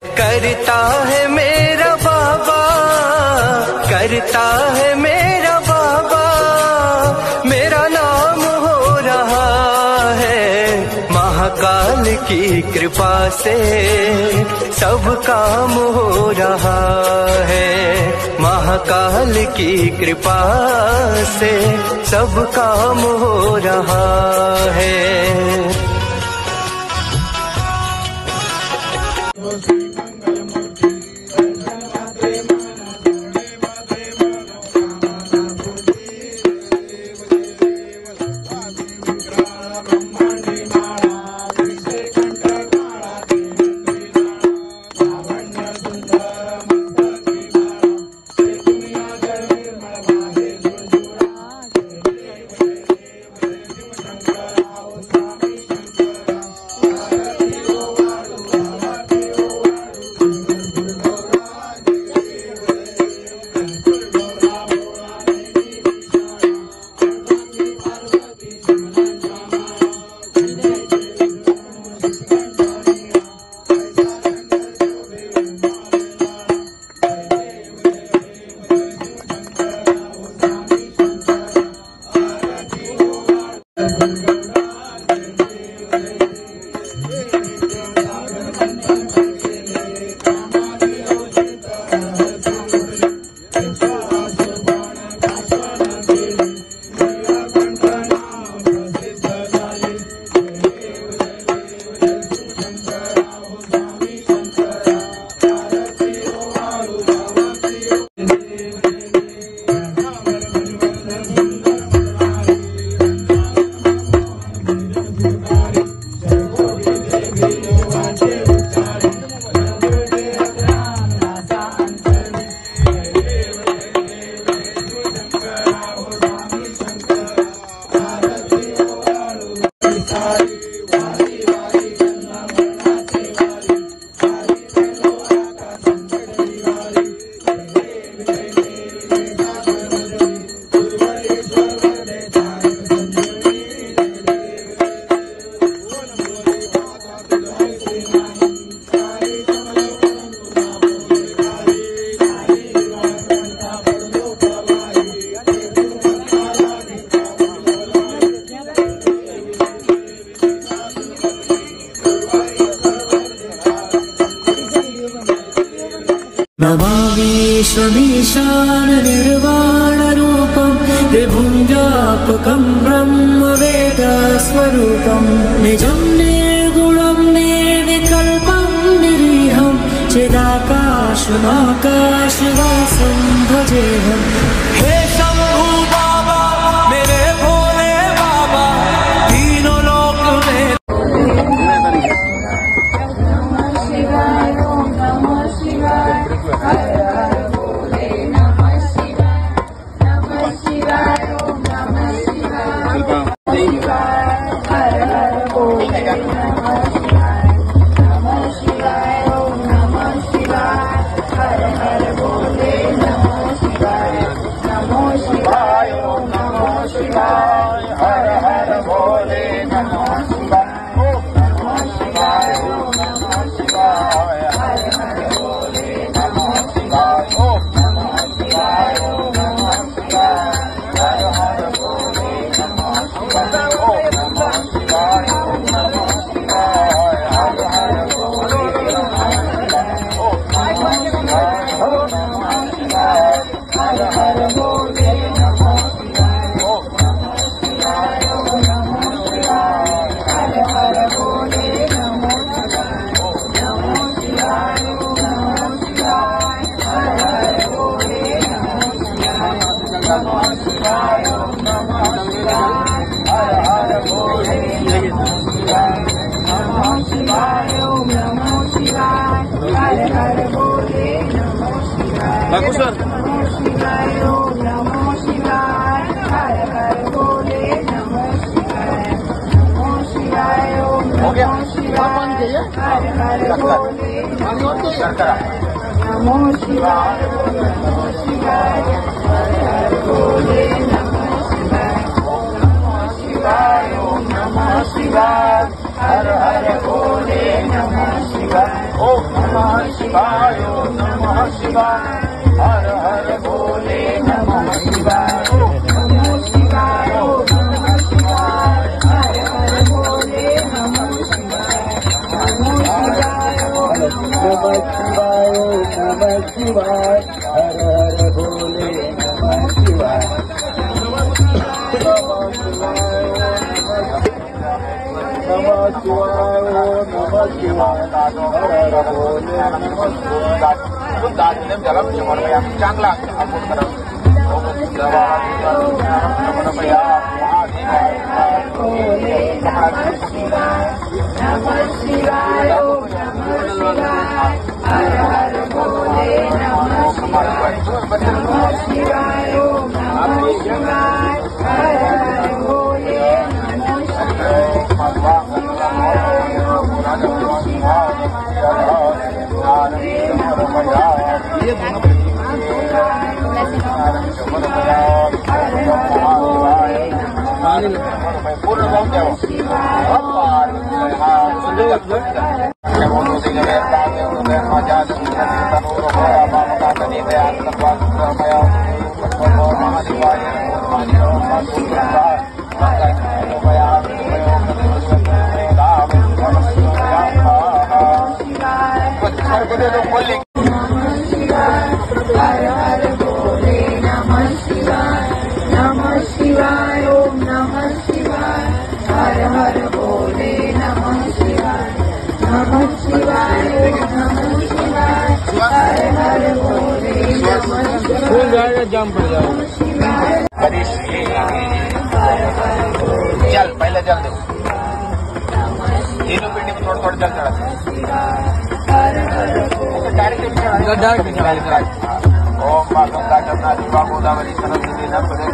करता है मेरा बाबा, करता है मेरा बाबा, मेरा नाम हो रहा है। महाकाल की कृपा से सब काम हो रहा है। महाकाल की कृपा से सब काम हो रहा है। नमामीश्वमीशान निर्वाणरूपं विभुं व्यापकं ब्रह्मवेदस्वरूपं निजं निर्गुणं निर्विकल्पं निरीहं चिदाकाशमाकाशवासं भजेऽहम्। हे शंभू बाबा मेरे भोले बाबा, तीनों लोक में बागू सर हो गया पानी चाहिए नमो शिवाय नमो शिवाय हर हर भोले नमो शिवाय नमो शिवाय हर हर भोले नमो शिवाय। ओम नमः शिवाय, ओम नमः शिवाय, हर हर भोले नमः शिवाय, ओम नमः शिवाय, ओम नमः शिवाय, हर हर भोले नमः शिवाय, नमः शिवाय, ओम नमः शिवाय, ओम नमः शिवाय, हर हर भोले नमः शिवाय, नमः शिवाय, नमः शिवाय, हर हर भोले नमः शिवाय. दाखिले जरा समन्वया चांगला आपण करा. ओम शिवाय समन्वया महादेवाय नमः शिवाय, ओम नमः शिवाय, हर हर भोले नमः शिवाय, नमः शिवाय, ओम नमः शिवाय, हर हर भोले नमः शिवाय, पूर्ण जाऊन द्यावं. नमः शिवाय, ओम नमः शिवाय, हर हर भोले नमः शिवाय, नमः शिवाय, ओम नमः शिवाय, हर हर भोले नमः शिवाय, जाम पड़ जाएगा. चल पहले जल दो. तीनों पिंडी में थोड़ा थोड़ा जल चढ़ा. डायरेक्ट ओम गंगा जमुना शिवा गोदावरी सरस्वती नर्मदे